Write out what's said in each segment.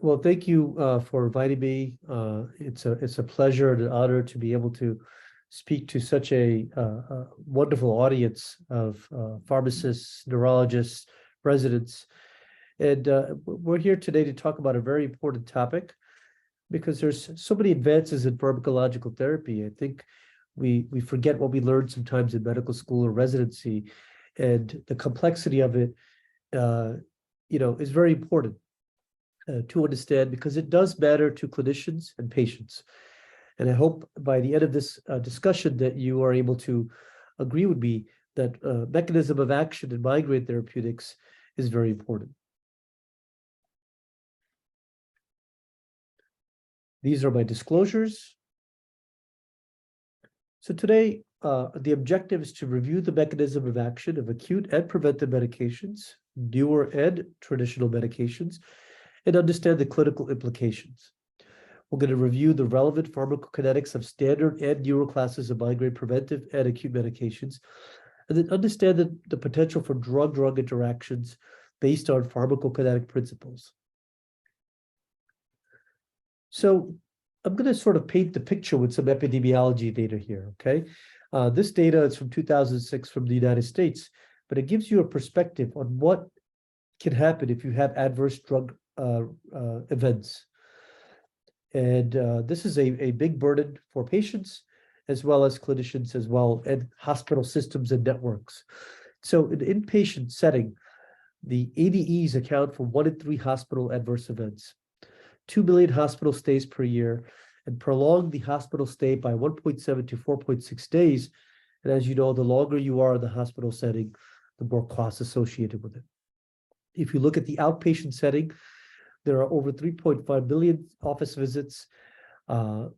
Well, thank you for inviting me. It's a pleasure and an honor to be able to speak to such a wonderful audience of pharmacists, neurologists, residents. And we're here today to talk about a very important topic because there's so many advances in pharmacological therapy. I think we forget what we learned sometimes in medical school or residency, and the complexity of it, is very important to understand because it does matter to clinicians and patients. And I hope by the end of this discussion that you are able to agree with me that mechanism of action in migraine therapeutics is very important. These are my disclosures. So today, the objective is to review the mechanism of action of acute and preventive medications, newer and traditional medications, and understand the clinical implications. We're going to review the relevant pharmacokinetics of standard and newer classes of migraine preventive and acute medications, and then understand the potential for drug-drug interactions based on pharmacokinetic principles. So I'm going to sort of paint the picture with some epidemiology data here, okay? This data is from 2006 from the United States, but it gives you a perspective on what can happen if you have adverse drug events. And this is a big burden for patients as well as clinicians as well, and hospital systems and networks. So in an inpatient setting, the ADEs account for 1 in 3 hospital adverse events, 2 million hospital stays per year, and prolong the hospital stay by 1.7 to 4.6 days. And as you know, the longer you are in the hospital setting, the more costs associated with it. If you look at the outpatient setting, there are over 3.5 million office visits, 1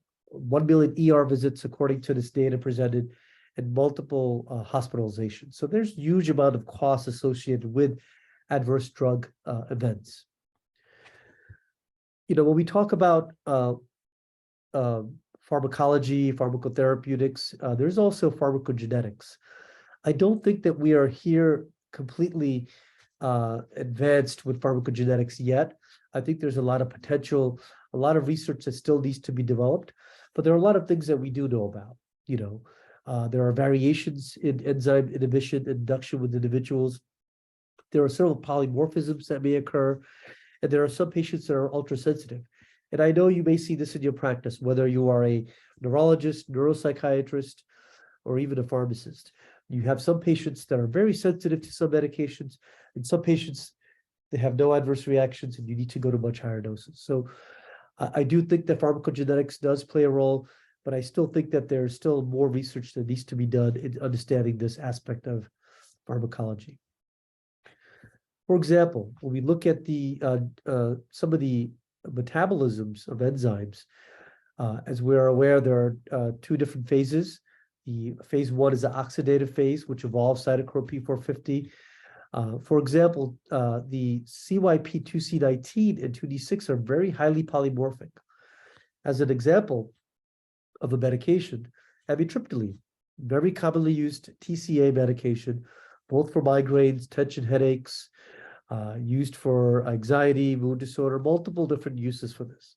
million ER visits, according to this data presented, and multiple hospitalizations. So there's a huge amount of costs associated with adverse drug events. You know, when we talk about pharmacology, pharmacotherapeutics, there's also pharmacogenetics. I don't think that we are here completely advanced with pharmacogenetics yet. I think there's a lot of potential, a lot of research that still needs to be developed, but there are a lot of things that we do know about. There are variations in enzyme inhibition, induction with individuals. There are several polymorphisms that may occur, and there are some patients that are ultrasensitive. And I know you may see this in your practice, whether you are a neurologist, neuropsychiatrist, or even a pharmacist. You have some patients that are very sensitive to some medications, and some patients, they have no adverse reactions, and you need to go to much higher doses. So I do think that pharmacogenetics does play a role, but I still think that there's still more research that needs to be done in understanding this aspect of pharmacology. For example, when we look at the some of the metabolisms of enzymes, as we are aware, there are 2 different phases. The phase 1 is the oxidative phase, which involves cytochrome P450. For example, the CYP2C19 and 2D6 are very highly polymorphic. As an example of a medication, amitriptyline, very commonly used TCA medication, both for migraines, tension headaches, used for anxiety, mood disorder, multiple different uses for this,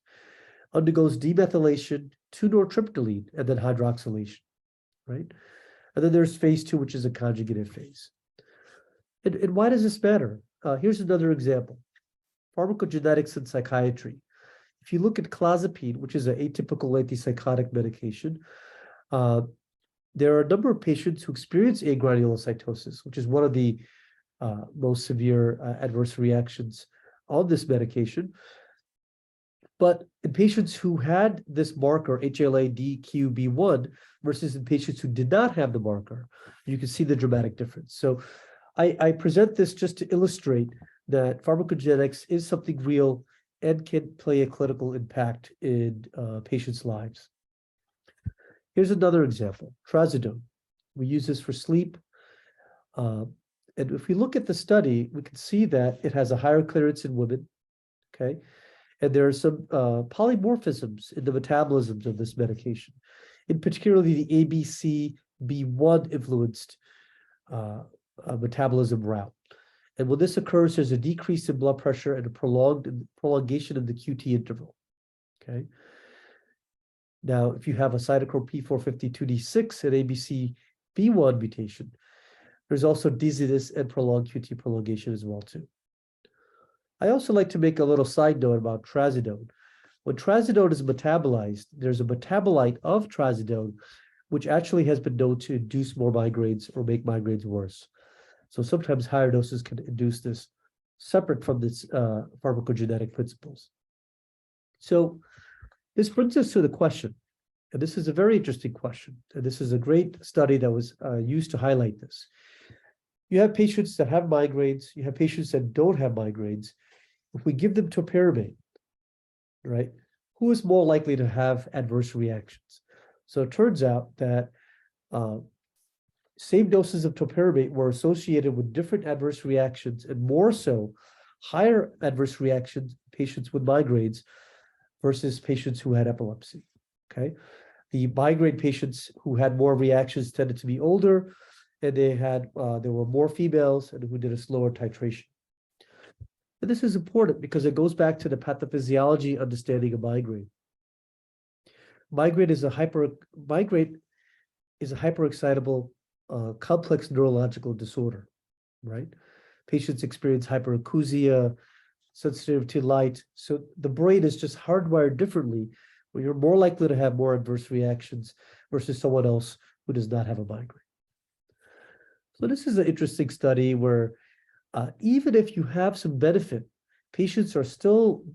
undergoes demethylation to nortriptyline and then hydroxylation, right? And then there's phase 2, which is a conjugative phase. And why does this matter? Here's another example. Pharmacogenetics in psychiatry. If you look at clozapine, which is an atypical antipsychotic medication, there are a number of patients who experience agranulocytosis, which is one of the most severe adverse reactions of this medication. But in patients who had this marker, HLA-DQB1, versus in patients who did not have the marker, you can see the dramatic difference. So I present this just to illustrate that pharmacogenetics is something real and can play a clinical impact in patients' lives. Here's another example, trazodone. We use this for sleep. And if we look at the study, we can see that it has a higher clearance in women, okay? And there are some polymorphisms in the metabolisms of this medication, in particularly the ABCB1 influenced metabolism route. And when this occurs, there's a decrease in blood pressure and a prolongation of the QT interval. Okay. Now, if you have a cytochrome P450 2D6 and ABCB1 mutation, there's also dizziness and prolonged QT prolongation as well too. I also like to make a little side note about trazodone. When trazodone is metabolized, there's a metabolite of trazodone which actually has been known to induce more migraines or make migraines worse. So sometimes higher doses can induce this separate from this pharmacogenetic principles. So this brings us to the question, and this is a very interesting question, and this is a great study that was used to highlight this. You have patients that have migraines, you have patients that don't have migraines. If we give them topiramate, right, who is more likely to have adverse reactions? So it turns out that same doses of topiramate were associated with different adverse reactions, and more so, higher adverse reactions in patients with migraines versus patients who had epilepsy. Okay, the migraine patients who had more reactions tended to be older, and there were more females and who did a slower titration. And this is important because it goes back to the pathophysiology understanding of migraine. Migraine is a hyperexcitable, complex neurological disorder, right? Patients experience hyperacusia, sensitive to light. So the brain is just hardwired differently, where you're more likely to have more adverse reactions versus someone else who does not have a migraine. So this is an interesting study where even if you have some benefit, patients are still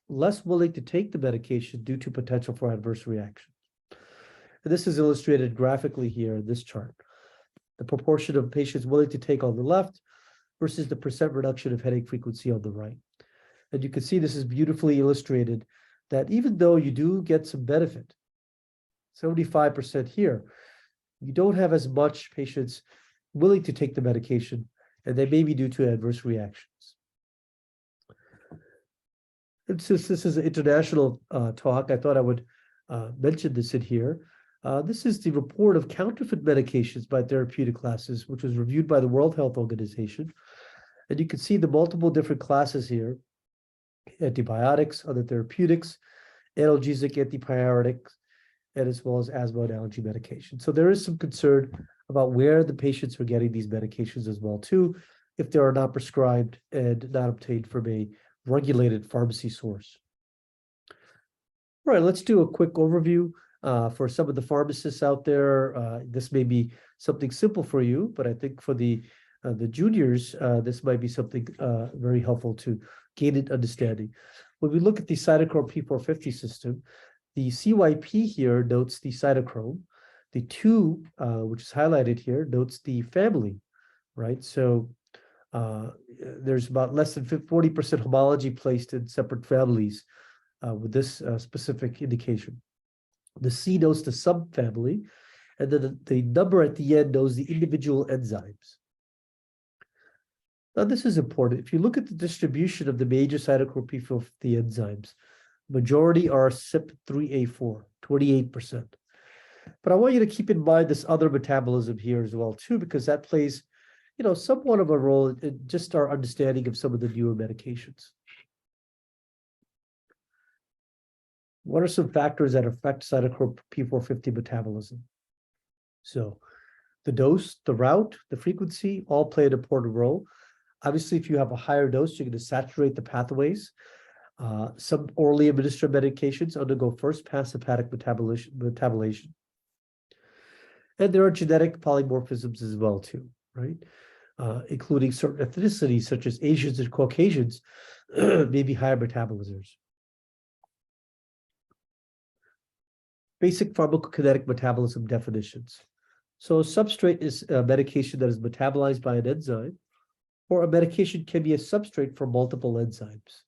less willing to take the medication due to potential for adverse reactions. And this is illustrated graphically here in this chart. The proportion of patients willing to take on the left versus the percent reduction of headache frequency on the right. And you can see this is beautifully illustrated that even though you do get some benefit, 75% here, you don't have as much patients willing to take the medication, and they may be due to adverse reactions. And since this is an international talk, I thought I would mention this in here. This is the report of counterfeit medications by therapeutic classes, which was reviewed by the World Health Organization. And you can see the multiple different classes here: antibiotics, other therapeutics, analgesic antipyretics, and as well as asthma and allergy medication. So there is some concern about where the patients are getting these medications as well too, if they are not prescribed and not obtained from a regulated pharmacy source. All right, let's do a quick overview for some of the pharmacists out there. This may be something simple for you, but I think for the juniors, this might be something very helpful to gain an understanding. When we look at the Cytochrome P450 system, the CYP here notes the cytochrome. The 2, which is highlighted here, notes the family, right? So there's about less than 40% homology placed in separate families with this specific indication. The C notes the subfamily, and then the number at the end knows the individual enzymes. Now, this is important. If you look at the distribution of the major cytochrome P450 enzymes, majority are CYP3A4, 28%. But I want you to keep in mind this other metabolism here as well too, because that plays, somewhat of a role in just our understanding of some of the newer medications. What are some factors that affect cytochrome P450 metabolism? So the dose, the route, the frequency all play an important role. Obviously, if you have a higher dose, you're going to saturate the pathways. Some orally administered medications undergo first pass hepatic metabolization. And there are genetic polymorphisms as well too, right? Including certain ethnicities such as Asians and Caucasians may be higher metabolizers. Basic pharmacokinetic metabolism definitions. So a substrate is a medication that is metabolized by an enzyme, or a medication can be a substrate for multiple enzymes.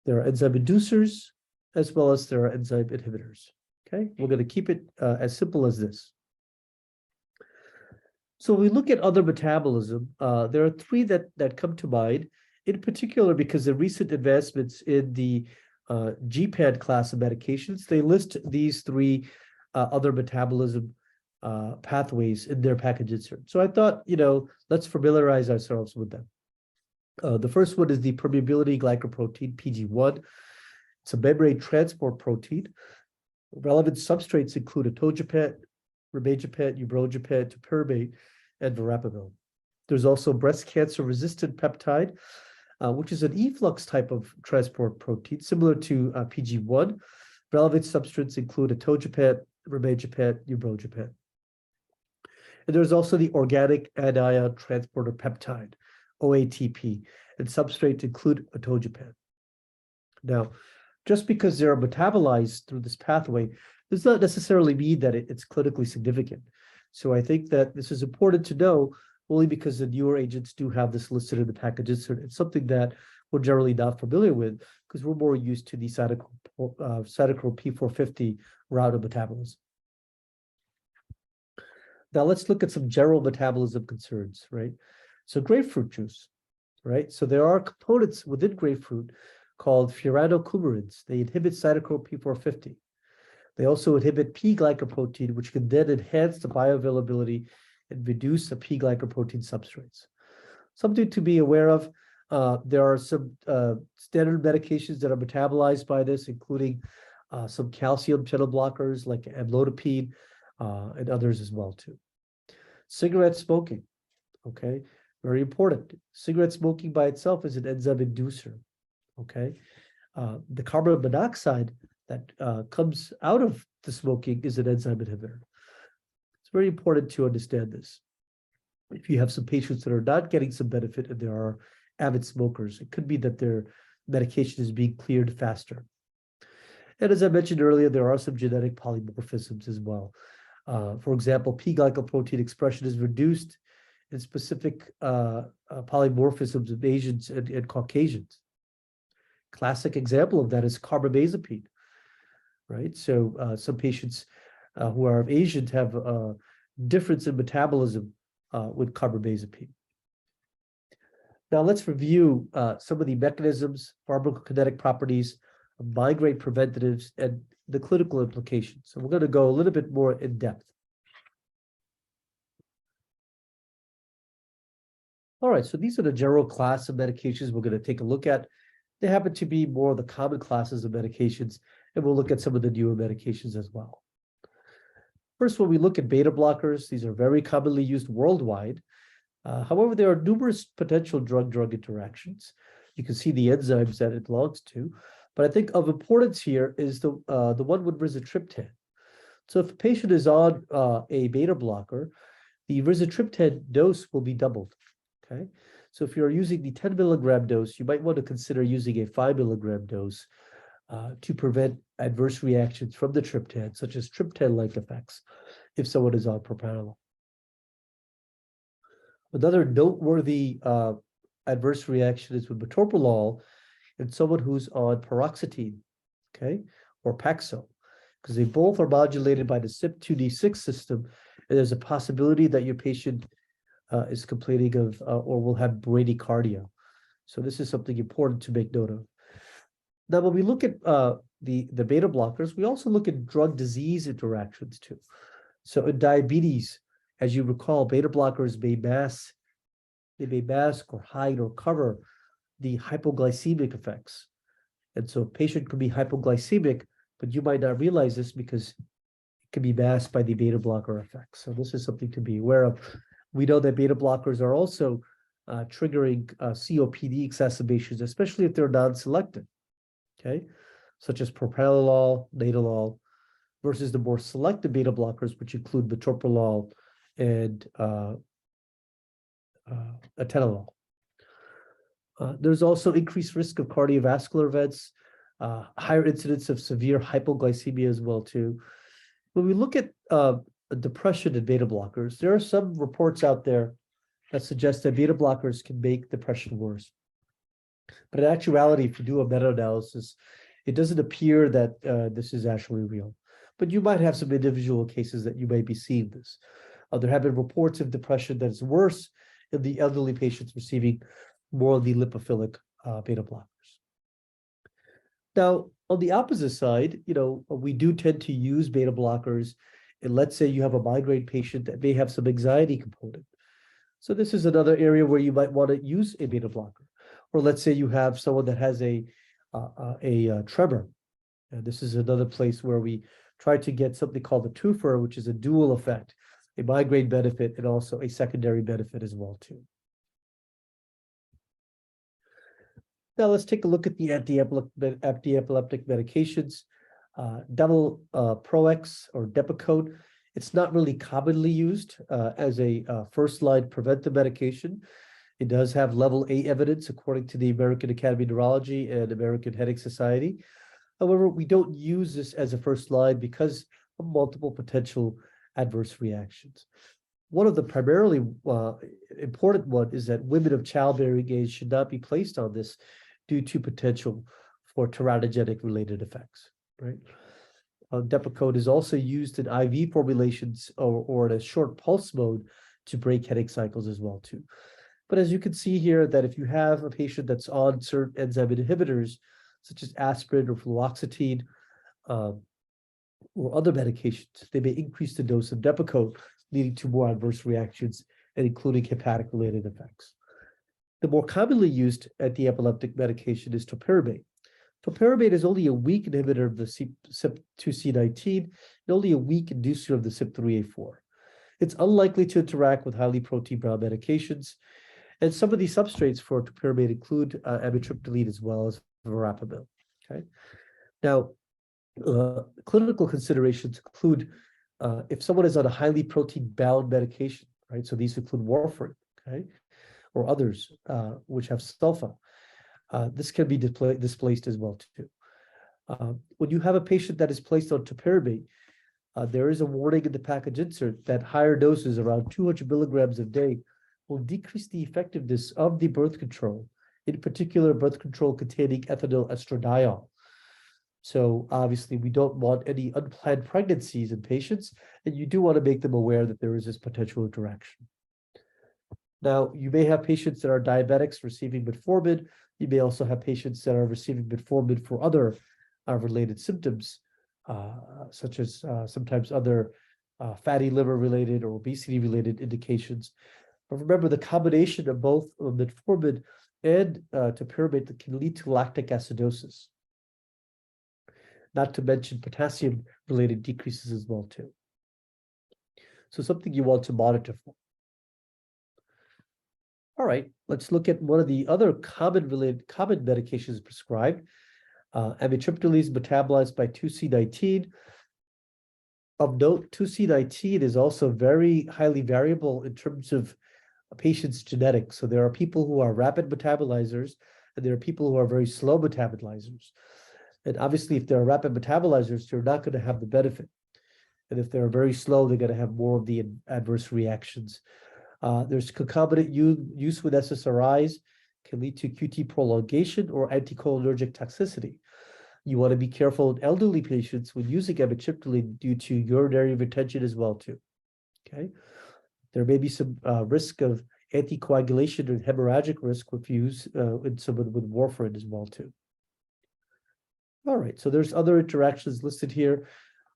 There are enzyme inducers, as well as there are enzyme inhibitors. Okay, we're going to keep it as simple as this. So when we look at other metabolism, there are 3 that come to mind, in particular because the recent advancements in the GPAD class of medications, they list these 3 other metabolism pathways in their package insert. So I thought, let's familiarize ourselves with them. The first one is the permeability glycoprotein, PG1. It's a membrane transport protein. Relevant substrates include atogepant, rimegepant, ubrogepant, topiramate, and verapamil. There's also breast cancer-resistant peptide, which is an efflux type of transport protein, similar to PG1. Relevant substrates include atogepant, rimegepant, ubrogepant. And there's also the organic anion transporter peptide, OATP, and substrates include atogepant. Now, just because they're metabolized through this pathway does not necessarily mean that it's clinically significant. So I think that this is important to know only because the newer agents do have this listed in the package insert. It's something that we're generally not familiar with because we're more used to the Cytochrome P450 route of metabolism. Now let's look at some general metabolism concerns, right? So grapefruit juice, right? So there are components within grapefruit called furanocoumarins. They inhibit cytochrome P450. They also inhibit P-glycoprotein, which can then enhance the bioavailability and reduce the P-glycoprotein substrates. Something to be aware of, there are some standard medications that are metabolized by this, including some calcium channel blockers like amlodipine and others as well too. Cigarette smoking, okay, very important. Cigarette smoking by itself is an enzyme inducer, okay. The carbon monoxide that comes out of the smoking is an enzyme inhibitor. It's very important to understand this. If you have some patients that are not getting some benefit and there are avid smokers, it could be that their medication is being cleared faster. And as I mentioned earlier, there are some genetic polymorphisms as well. For example, P-glycoprotein expression is reduced in specific polymorphisms of Asians and Caucasians. Classic example of that is carbamazepine, right? So some patients who are of Asian have a difference in metabolism with carbamazepine. Now let's review some of the mechanisms, pharmacokinetic properties of migraine preventatives and the clinical implications. So we're going to go a little bit more in depth. All right, so these are the general class of medications we're going to take a look at. They happen to be more of the common classes of medications, and we'll look at some of the newer medications as well. First, when we look at beta blockers, these are very commonly used worldwide. However, there are numerous potential drug-drug interactions. You can see the enzymes that it belongs to, but I think of importance here is the one with rizatriptan. So if a patient is on a beta blocker, the rizatriptan dose will be doubled, okay? So if you're using the 10 milligram dose, you might want to consider using a 5 milligram dose to prevent adverse reactions from the triptan, such as triptan-like effects, if someone is on propranolol. Another noteworthy adverse reaction is with metoprolol in someone who's on paroxetine, okay, or Paxil, because they both are modulated by the CYP2D6 system, and there's a possibility that your patient is complaining of or will have bradycardia. So this is something important to make note of. Now, when we look at the beta blockers, we also look at drug-disease interactions too. So in diabetes, as you recall, beta blockers may mask or hide or cover the hypoglycemic effects. And so a patient could be hypoglycemic, but you might not realize this because it can be masked by the beta blocker effects. So this is something to be aware of. We know that beta blockers are also triggering COPD exacerbations, especially if they're non-selective, okay, such as propranolol, laetolol, versus the more selective beta blockers, which include metoprolol and atenolol. There's also increased risk of cardiovascular events, higher incidence of severe hypoglycemia as well too. When we look at depression and beta blockers, there are some reports out there that suggest that beta blockers can make depression worse. But in actuality, if you do a meta-analysis, it doesn't appear that this is actually real. But you might have some individual cases that you may be seeing this. There have been reports of depression that is worse in the elderly patients receiving more of the lipophilic beta blockers. Now, on the opposite side, we do tend to use beta blockers And let's say you have a migraine patient that may have some anxiety component. So this is another area where you might want to use a beta blocker. Or let's say you have someone that has a tremor. And this is another place where we try to get something called a twofer, which is a dual effect, a migraine benefit and also a secondary benefit as well too. Now let's take a look at the anti-epileptic medications. Double Pro-X or Depakote. It's not really commonly used as a first-line preventive medication. It does have level A evidence according to the American Academy of Neurology and American Headache Society. However, we don't use this as a first line because of multiple potential adverse reactions. One of the primarily important one is that women of childbearing age should not be placed on this due to potential for teratogenic related effects, right? Depakote is also used in IV formulations or in a short pulse mode to break headache cycles as well too. But as you can see here, that if you have a patient that's on certain enzyme inhibitors, such as aspirin or fluoxetine, or other medications, they may increase the dose of Depakote, leading to more adverse reactions and including hepatic-related effects. The more commonly used anti-epileptic medication is topiramate. Topiramate is only a weak inhibitor of the CYP2C19 and only a weak inducer of the CYP3A4. It's unlikely to interact with highly protein-bound medications, and some of these substrates for topiramate include amitriptyline as well as verapamil. Okay. Now, clinical considerations include if someone is on a highly protein-bound medication, right? So these include warfarin, okay, or others which have sulfa. This can be displaced as well too. When you have a patient that is placed on topiramate, there is a warning in the package insert that higher doses, around 200 milligrams a day, will decrease the effectiveness of the birth control, in particular birth control containing ethinyl estradiol. So obviously we don't want any unplanned pregnancies in patients, and you do want to make them aware that there is this potential interaction. Now, you may have patients that are diabetics receiving metformin. You may also have patients that are receiving metformin for other related symptoms, such as sometimes other fatty liver related or obesity related indications. But remember, the combination of both metformin and topiramate can lead to lactic acidosis, not to mention potassium related decreases as well too. So something you want to monitor for. All right, let's look at one of the other common medications prescribed. Amitriptyline is metabolized by 2C19. Of note, 2C19 is also very highly variable in terms of a patient's genetics. So there are people who are rapid metabolizers, and there are people who are very slow metabolizers. And obviously, if they're rapid metabolizers, they're not going to have the benefit. And if they're very slow, they're going to have more of the adverse reactions. There's concomitant use with SSRIs can lead to QT prolongation or anticholinergic toxicity. You want to be careful in elderly patients when using amitriptyline due to urinary retention as well too. Okay, there may be some risk of anticoagulation and hemorrhagic risk with use in someone with warfarin as well too. All right, so there's other interactions listed here.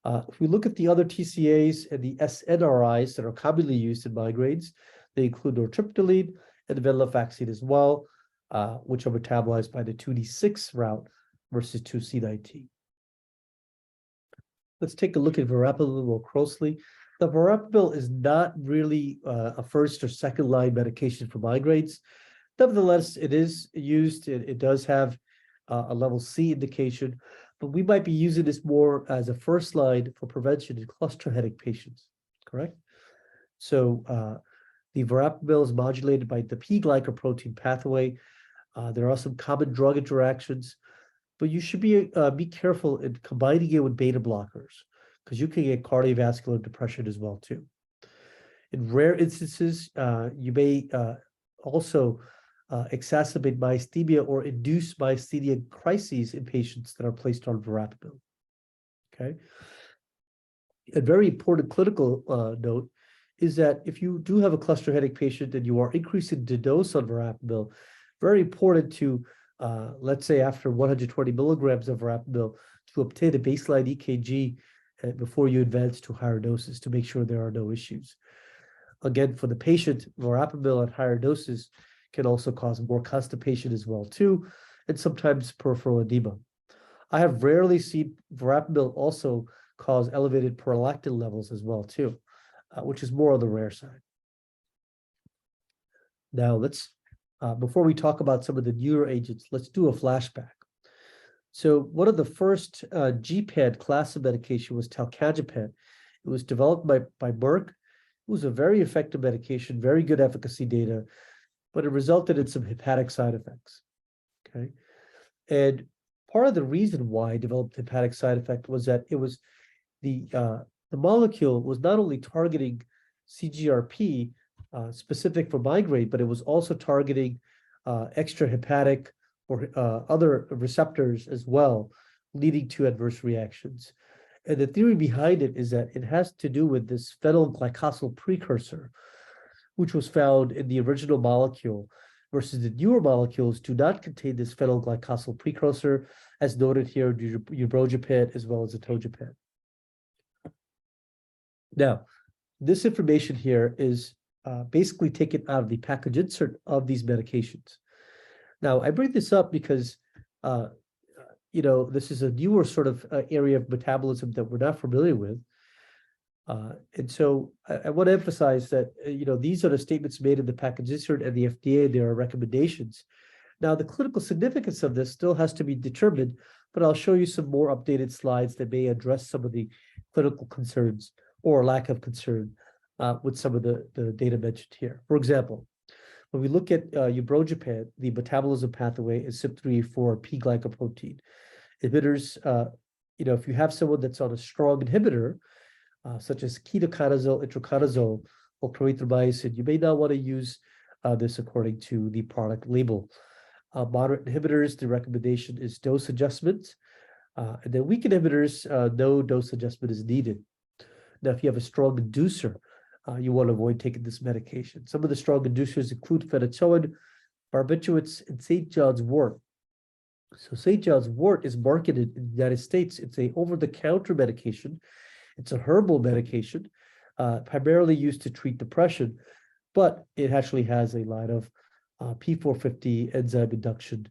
If we look at the other TCAs and the SNRIs that are commonly used in migraines, they include nortriptyline and venlafaxine as well, which are metabolized by the 2D6 route versus 2C19. Let's take a look at verapamil more closely. The verapamil is not really a first or second line medication for migraines. Nevertheless, it is used. It does have a level C indication, but we might be using this more as a first line for prevention in cluster headache patients, correct? So the verapamil is modulated by the P-glycoprotein pathway. There are some common drug interactions, but you should be careful in combining it with beta blockers because you can get cardiovascular depression as well too. In rare instances, you may also exacerbate myasthenia or induce myasthenia crises in patients that are placed on verapamil. Okay. A very important clinical note is that if you do have a cluster headache patient and you are increasing the dose on verapamil, very important to, let's say after 120 milligrams of verapamil, to obtain a baseline EKG before you advance to higher doses to make sure there are no issues. Again, for the patient, verapamil at higher doses can also cause more constipation as well too, and sometimes peripheral edema. I have rarely seen verapamil also cause elevated prolactin levels as well too, which is more on the rare side. Now let's, before we talk about some of the newer agents, let's do a flashback. So one of the first GPAD class of medication was talcagipad. It was developed by Merck. It was a very effective medication, very good efficacy data, but it resulted in some hepatic side effects. Okay, and part of the reason why it developed hepatic side effect was that it was the molecule was not only targeting CGRP specific for migraine, but it was also targeting extrahepatic or other receptors as well, leading to adverse reactions. And the theory behind it is that it has to do with this phenyl glycosyl precursor, which was found in the original molecule, versus the newer molecules do not contain this phenyl glycosyl precursor, as noted here, ubrogepant as well as atogepant. Now, this information here is basically taken out of the package insert of these medications. Now, I bring this up because this is a newer sort of area of metabolism that we're not familiar with. And so I want to emphasize that, these are the statements made in the package insert and the FDA. There are recommendations. Now, the clinical significance of this still has to be determined, but I'll show you some more updated slides that may address some of the clinical concerns or lack of concern with some of the data mentioned here. For example, when we look at ubrogepant, the metabolism pathway is CYP3A4 P-glycoprotein. Inhibitors, if you have someone that's on a strong inhibitor, such as ketoconazole, itraconazole, or clarithromycin, you may not want to use this according to the product label. Moderate inhibitors, the recommendation is dose adjustment. And then weak inhibitors, no dose adjustment is needed. Now, if you have a strong inducer, you want to avoid taking this medication. Some of the strong inducers include phenytoin, barbiturates, and St. John's wort. So St. John's wort is marketed in the United States. It's a over-the-counter medication. It's a herbal medication, primarily used to treat depression, but it actually has a line of P450 enzyme induction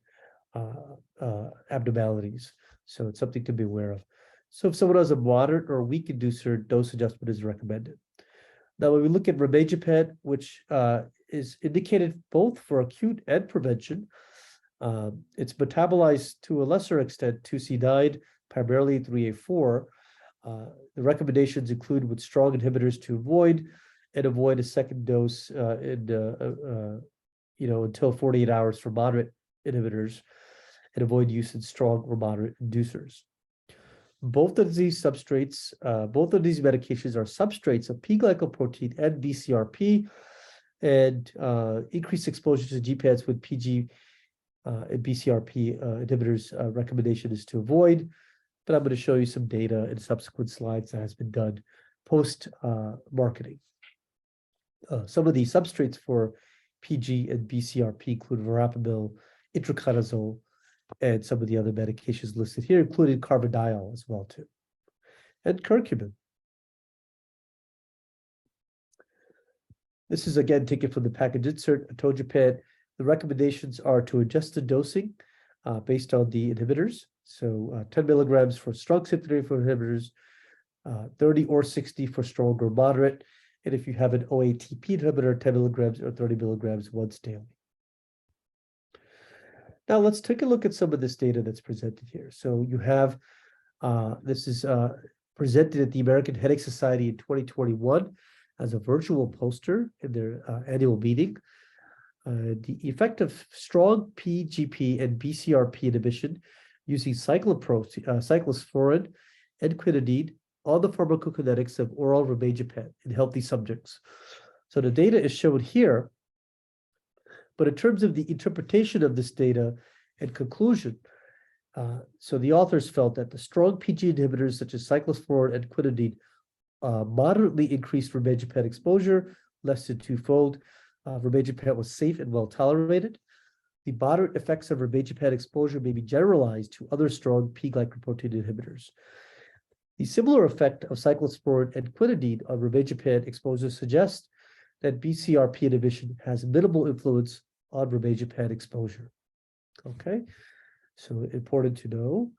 abnormalities. So it's something to be aware of. So if someone has a moderate or weak inducer, dose adjustment is recommended. Now, when we look at rimegepant, which is indicated both for acute and prevention, it's metabolized to a lesser extent 2C9, primarily 3A4. The recommendations include with strong inhibitors to avoid a second dose until 48 hours for moderate inhibitors, and avoid use in strong or moderate inducers. Both of these substrates, both of these medications are substrates of P-glycoprotein and BCRP, and increased exposure to GPADs with PG and BCRP inhibitors recommendation is to avoid. But I'm going to show you some data in subsequent slides that has been done post-marketing. Some of the substrates for PG and BCRP include verapamil, itraconazole, and some of the other medications listed here, including carbidiol as well too, and curcumin. This is again taken from the package insert, atogepant. The recommendations are to adjust the dosing based on the inhibitors. So 10 milligrams for strong CYP3A4 inhibitors, 30 or 60 for strong or moderate. And if you have an OATP inhibitor, 10 milligrams or 30 milligrams once daily. Now let's take a look at some of this data that's presented here. So you have, this is presented at the American Headache Society in 2021 as a virtual poster in their annual meeting. The effect of strong PGP and BCRP inhibition using cyclosporin and quinidine on the pharmacokinetics of oral rimegepant in healthy subjects. So the data is shown here, but in terms of the interpretation of this data and conclusion, so the authors felt that the strong PG inhibitors such as cyclosporin and quinidine moderately increased rimegepant exposure, less than twofold. Rimegepant was safe and well tolerated. The moderate effects of rimegepant exposure may be generalized to other strong P-glycoprotein inhibitors. The similar effect of cyclosporin and quinidine on rimegepant exposure suggests that BCRP inhibition has minimal influence on rimegepant exposure. Okay, so important to know.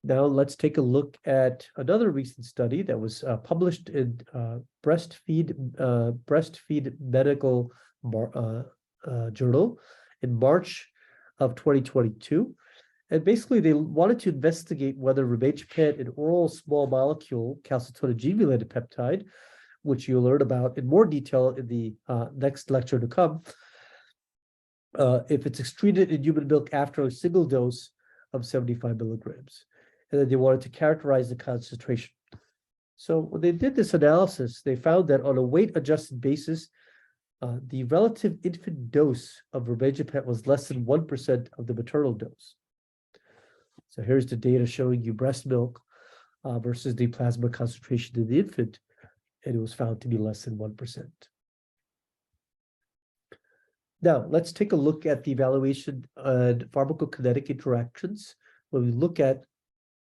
Now let's take a look at another recent study that was published in Breastfeed Medical Journal in March of 2022. And basically, they wanted to investigate whether rimegepant, an oral small molecule calcitonin-G-related peptide, which you'll learn about in more detail in the next lecture to come, if it's excreted in human milk after a single dose of 75 milligrams. And then they wanted to characterize the concentration. So when they did this analysis, they found that on a weight-adjusted basis, the relative infant dose of rimegepant was less than 1% of the maternal dose. So here's the data showing you breast milk versus the plasma concentration in the infant, and it was found to be less than 1%. Now, let's take a look at the evaluation of pharmacokinetic interactions when we look at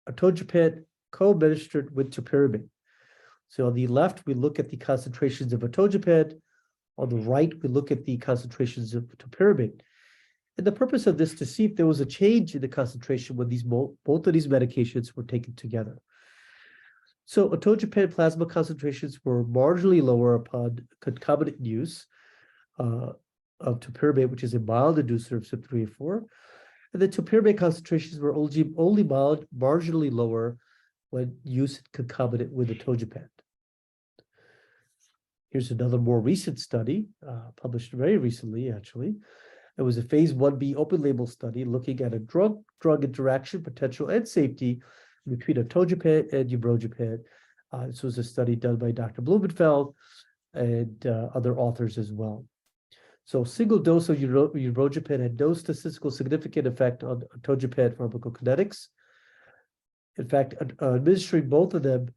atogepant co-administered with topiramate. So on the left, we look at the concentrations of atogepant. On the right, we look at the concentrations of topiramate. And the purpose of this is to see if there was a change in the concentration when both of these medications were taken together. So atogepant plasma concentrations were marginally lower upon concomitant use of topiramate, which is a mild inducer of CYP3A4. And the topiramate concentrations were only marginally lower when used concomitant with atogepant. Here's another more recent study, published very recently, actually. It was a phase 1b open label study looking at a drug-drug interaction potential and safety between atogepant and ubrogepant. This was a study done by Dr. Blumenfeld and other authors as well. So single dose of ubrogepant had no statistical significant effect on atogepant pharmacokinetics. In fact, administering both of them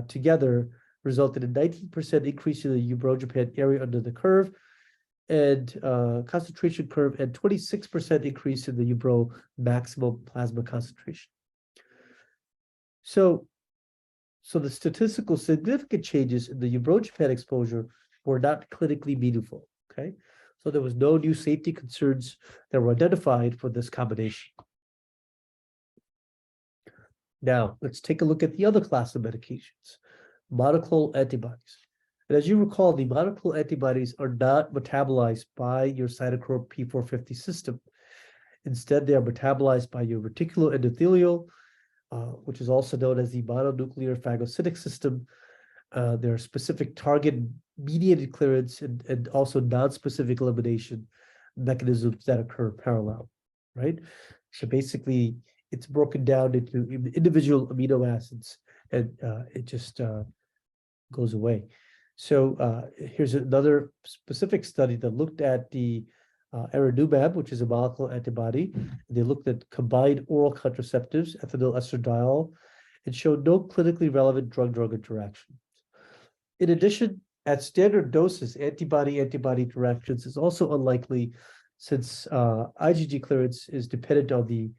together resulted in 19% increase in the ubrogepant area under the curve and concentration curve, and 26% increase in the ubro maximum plasma concentration. So the statistical significant changes in the ubrogepant exposure were not clinically meaningful. Okay, so there was no new safety concerns that were identified for this combination. Now let's take a look at the other class of medications, monoclonal antibodies. And as you recall, the monoclonal antibodies are not metabolized by your cytochrome P450 system. Instead, they are metabolized by your reticuloendothelial, which is also known as the mononuclear phagocytic system. There are specific target-mediated clearance and also non-specific elimination mechanisms that occur parallel, right? So basically, it's broken down into individual amino acids, and it just goes away. So here's another specific study that looked at the erenumab, which is a monoclonal antibody. They looked at combined oral contraceptives, ethinyl estradiol, and showed no clinically relevant drug-drug interactions. In addition, at standard doses, antibody-antibody interactions is also unlikely since IgG clearance is dependent on the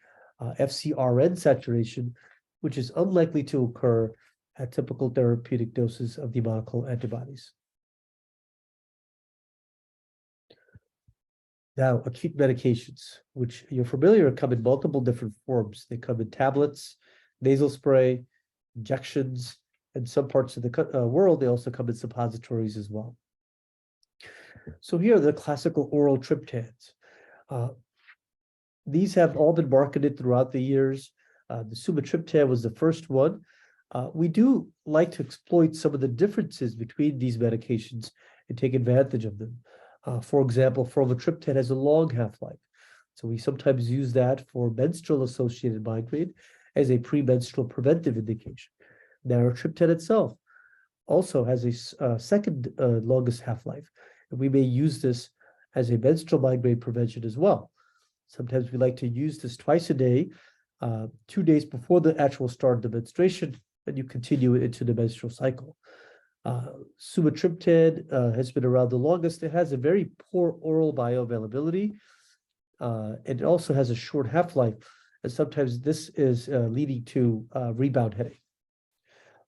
FcRn saturation, which is unlikely to occur at typical therapeutic doses of the monoclonal antibodies. Now, acute medications, which you're familiar, come in multiple different forms. They come in tablets, nasal spray, injections, and some parts of the world, they also come in suppositories as well. So here are the classical oral triptans. These have all been marketed throughout the years. The sumatriptan was the first one. We do like to exploit some of the differences between these medications and take advantage of them. For example, formotriptan has a long half-life. So we sometimes use that for menstrual-associated migraine as a premenstrual preventive indication. Naratriptan itself also has a second longest half-life. And we may use this as a menstrual migraine prevention as well. Sometimes we like to use this twice a day, 2 days before the actual start of the menstruation, and you continue it into the menstrual cycle. Sumatriptan has been around the longest. It has a very poor oral bioavailability, and it also has a short half-life, and sometimes this is leading to rebound headache.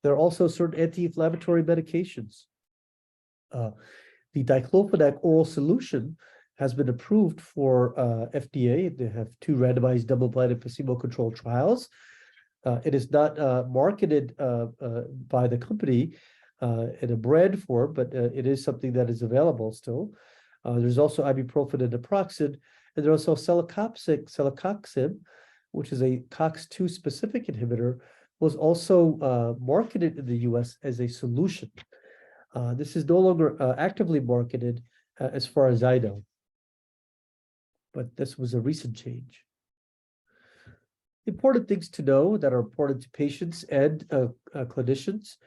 There are also certain anti-inflammatory medications. The diclofenac oral solution has been approved for FDA. They have 2 randomized double-blinded placebo-controlled trials. It is not marketed by the company in a brand form, but it is something that is available still. There's also ibuprofen and naproxen, and there's also celecoxib, which is a COX-2 specific inhibitor, was also marketed in the US as a solution. This is no longer actively marketed as far as I know, but this was a recent change. Important things to know that are important to patients and clinicians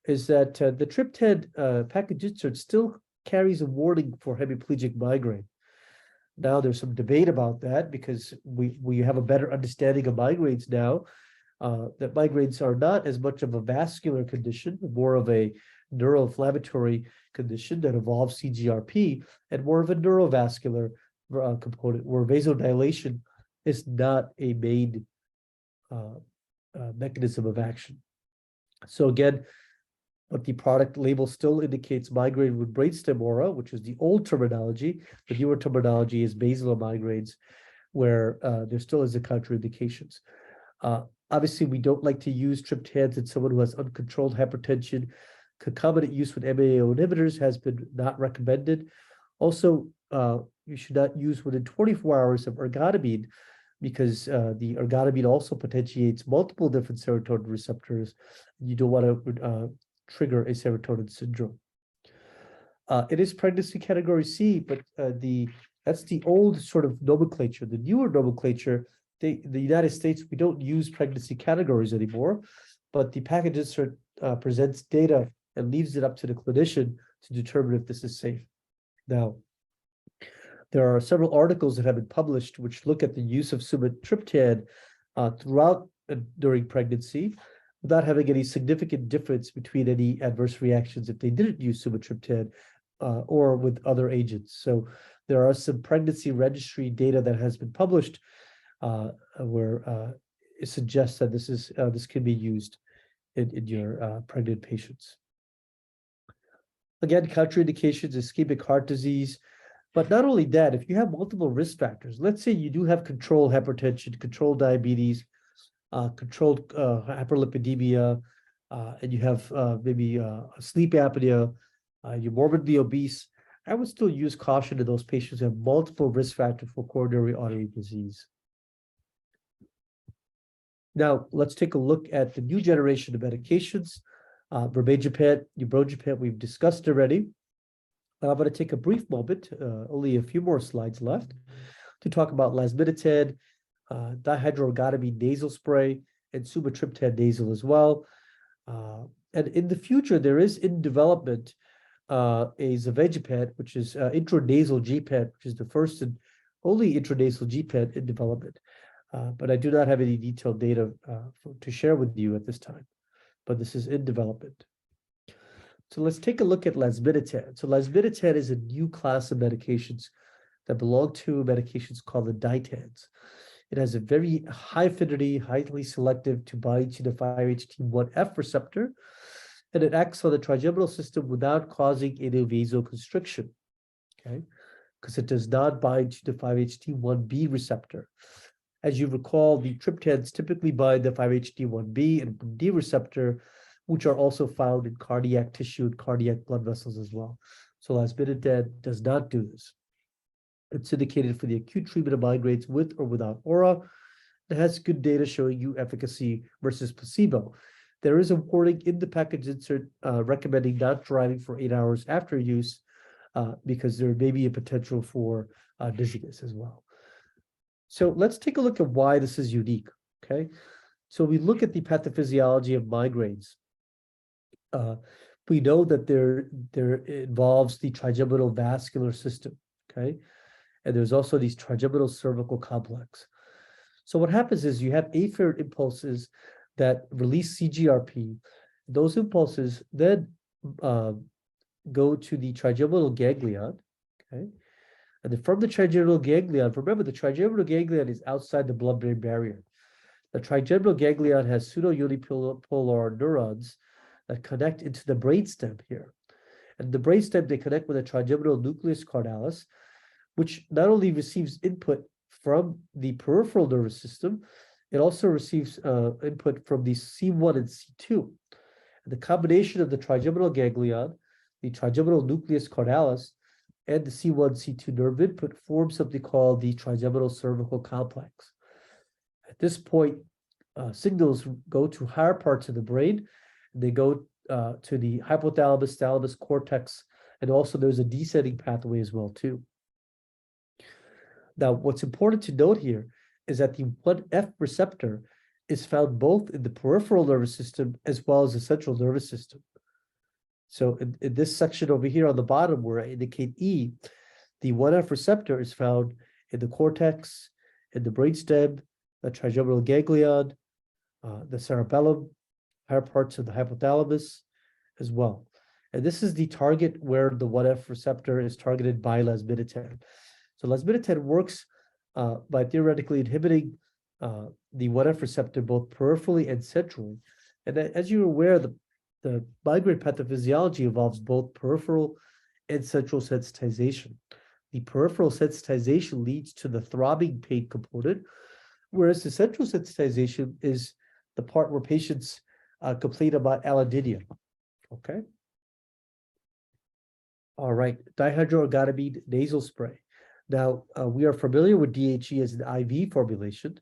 is that the triptan package insert still carries a warning for hemiplegic migraine. Now there's some debate about that because we have a better understanding of migraines now, that migraines are not as much of a vascular condition, more of a neuroinflammatory condition that involves CGRP, and more of a neurovascular component where vasodilation is not a main mechanism of action. So again, but the product label still indicates migraine with brainstem aura, which is the old terminology. The newer terminology is basilar migraines, where there still is a contraindications. Obviously, we don't like to use triptans in someone who has uncontrolled hypertension. Concomitant use with MAO inhibitors has been not recommended. Also, you should not use within 24 hours of ergotamine because the ergotamine also potentiates multiple different serotonin receptors. You don't want to trigger a serotonin syndrome. It is pregnancy category C, but that's the old sort of nomenclature. The newer nomenclature, the United States, we don't use pregnancy categories anymore, but the package insert presents data and leaves it up to the clinician to determine if this is safe. Now, there are several articles that have been published which look at the use of sumatriptan throughout during pregnancy without having any significant difference between any adverse reactions if they didn't use sumatriptan or with other agents. So there are some pregnancy registry data that has been published where it suggests that this can be used in your pregnant patients. Again, contraindications, ischemic heart disease. But not only that, if you have multiple risk factors, let's say you do have controlled hypertension, controlled diabetes, controlled hyperlipidemia, and you have maybe sleep apnea, you're morbidly obese, I would still use caution in those patients who have multiple risk factors for coronary artery disease. Now, let's take a look at the new generation of medications. Rimegepant, ubrogepant, we've discussed already. I'm going to take a brief moment, only a few more slides left, to talk about lasmiditan, dihydroergotamine nasal spray, and sumatriptan nasal as well. And in the future, there is in development a zavegepant, which is intranasal gepant, which is the first and only intranasal gepant in development. But I do not have any detailed data to share with you at this time, but this is in development. So let's take a look at lasmiditan. So lasmiditan is a new class of medications that belong to medications called the ditans. It has a very high affinity, highly selective to bind to the 5-HT1F receptor, and it acts on the trigeminal system without causing any vasoconstriction, okay? Because it does not bind to the 5-HT1B receptor. As you recall, the triptans typically bind the 5-HT1B and D receptor, which are also found in cardiac tissue and cardiac blood vessels as well. So lasmiditan does not do this. It's indicated for the acute treatment of migraines with or without aura. It has good data showing you efficacy versus placebo. There is a warning in the package insert recommending not driving for 8 hours after use because there may be a potential for dizziness as well. So let's take a look at why this is unique, okay? So we look at the pathophysiology of migraines. We know that there involves the trigeminal vascular system, okay? And there's also these trigeminal cervical complex. So what happens is you have afferent impulses that release CGRP. Those impulses then go to the trigeminal ganglion, okay? And then from the trigeminal ganglion, remember the trigeminal ganglion is outside the blood-brain barrier. The trigeminal ganglion has pseudo-unipolar neurons that connect into the brainstem here. And the brainstem, they connect with the trigeminal nucleus caudalis, which not only receives input from the peripheral nervous system, it also receives input from the C1 and C2. And the combination of the trigeminal ganglion, the trigeminal nucleus caudalis, and the C1, C2 nerve input forms something called the trigeminal cervical complex. At this point, signals go to higher parts of the brain. They go to the hypothalamus, thalamus, cortex, and also there's a descending pathway as well too. Now, what's important to note here is that the 1F receptor is found both in the peripheral nervous system as well as the central nervous system. So in this section over here on the bottom where I indicate E, the 1F receptor is found in the cortex, in the brainstem, the trigeminal ganglion, the cerebellum, higher parts of the hypothalamus as well. And this is the target where the 1F receptor is targeted by lasmiditan. So lasmiditan works by theoretically inhibiting the 1F receptor both peripherally and centrally. And as you're aware, the migraine pathophysiology involves both peripheral and central sensitization. The peripheral sensitization leads to the throbbing pain component, whereas the central sensitization is the part where patients complain about allodynia. Okay. All right, dihydroergotamine nasal spray. Now, we are familiar with DHE as an IV formulation.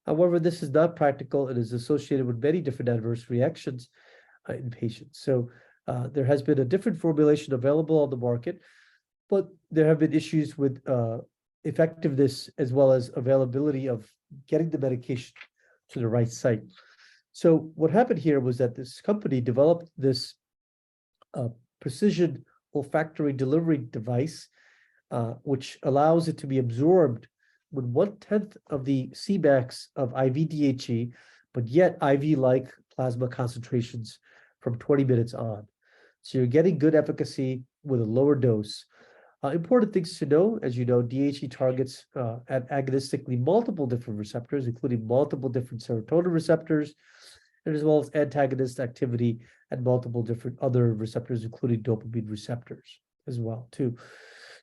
However, this is not practical and is associated with many different adverse reactions in patients. So there has been a different formulation available on the market, but there have been issues with effectiveness as well as availability of getting the medication to the right site. So what happened here was that this company developed this precision olfactory delivery device, which allows it to be absorbed with 1/10 of the Cmax of IV DHE, but yet IV-like plasma concentrations from 20 minutes on. So you're getting good efficacy with a lower dose. Important things to know, as you know, DHE targets at agonistically multiple different receptors, including multiple different serotonin receptors, and as well as antagonist activity at multiple different other receptors, including dopamine receptors as well, too.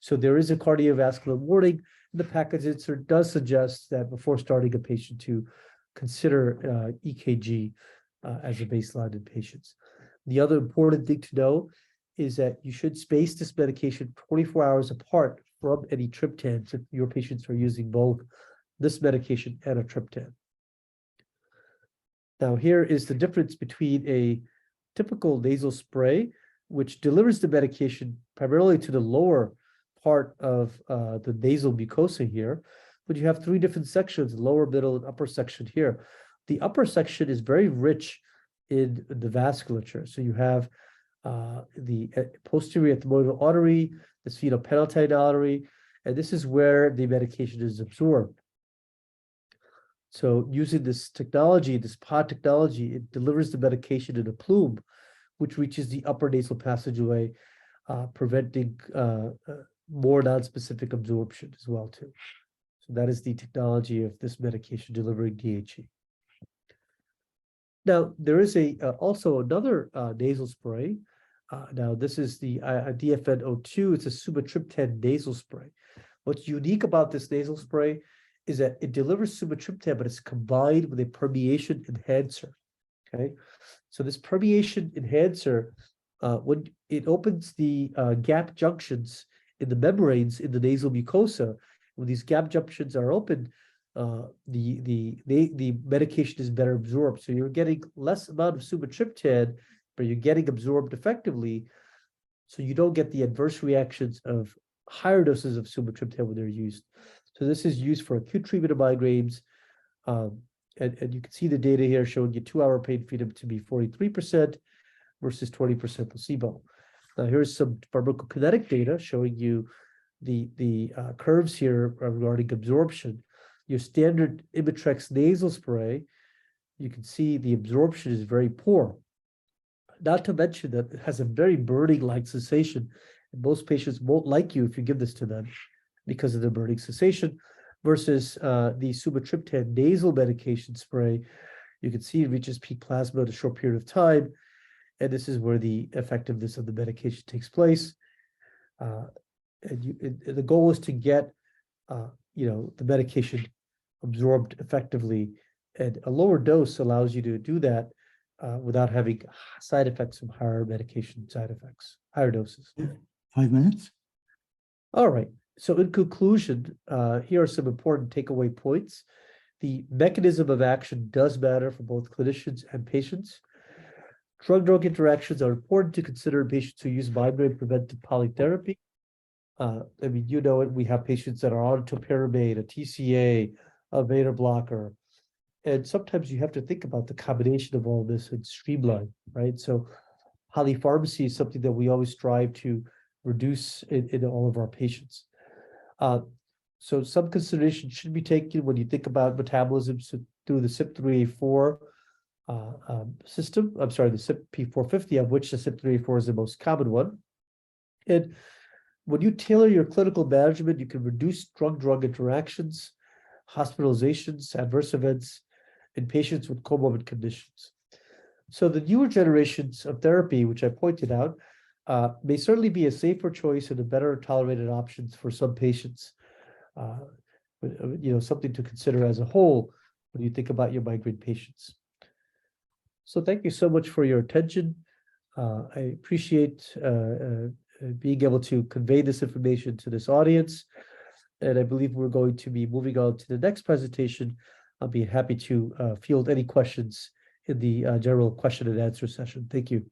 So there is a cardiovascular warning. The package insert does suggest that before starting a patient to consider EKG as a baseline in patients. The other important thing to know is that you should space this medication 24 hours apart from any triptans if your patients are using both this medication and a triptan. Now, here is the difference between a typical nasal spray, which delivers the medication primarily to the lower part of the nasal mucosa here, but you have three different sections, lower, middle, and upper section here. The upper section is very rich in the vasculature. So you have the posterior ethmoidal artery, the sphenopenaltine artery, and this is where the medication is absorbed. So using this technology, this pod technology, it delivers the medication in a plume, which reaches the upper nasal passageway, preventing more non-specific absorption as well too. So that is the technology of this medication delivering DHE. Now, there is also another nasal spray. Now, this is the DFN-02. It's a sumatriptan nasal spray. What's unique about this nasal spray is that it delivers sumatriptan, but it's combined with a permeation enhancer. Okay, so this permeation enhancer, when it opens the gap junctions in the membranes in the nasal mucosa, when these gap junctions are open, the medication is better absorbed. So you're getting less amount of sumatriptan, but you're getting absorbed effectively. So you don't get the adverse reactions of higher doses of sumatriptan when they're used. So this is used for acute treatment of migraines. And you can see the data here showing you 2-hour pain freedom to be 43% versus 20% placebo. Now here's some pharmacokinetic data showing you the curves here regarding absorption. Your standard Imitrex nasal spray, you can see the absorption is very poor. Not to mention that it has a very burning-like sensation. And most patients won't like you if you give this to them because of the burning sensation, versus the sumatriptan nasal medication spray. You can see it reaches peak plasma in a short period of time. and this is where the effectiveness of the medication takes place. The goal is to get the medication absorbed effectively, and a lower dose allows you to do that without having side effects from higher medication side effects, higher doses. 5 minutes. All right. So in conclusion, here are some important takeaway points. The mechanism of action does matter for both clinicians and patients. Drug-drug interactions are important to consider in patients who use migraine preventive polytherapy. We have patients that are on topiramate, a TCA, a beta blocker, and sometimes you have to think about the combination of all this and streamline, right? So polypharmacy is something that we always strive to reduce in all of our patients. So some consideration should be taken when you think about metabolism through the CYP3A4 system. I'm sorry, the CYP P450, of which the CYP3A4 is the most common one. And when you tailor your clinical management, you can reduce drug-drug interactions, hospitalizations, adverse events in patients with comorbid conditions. So the newer generations of therapy, which I pointed out, may certainly be a safer choice and a better tolerated options for some patients. Something to consider as a whole when you think about your migraine patients. So thank you so much for your attention. I appreciate being able to convey this information to this audience. And I believe we're going to be moving on to the next presentation. I'll be happy to field any questions in the general question and answer session. Thank you.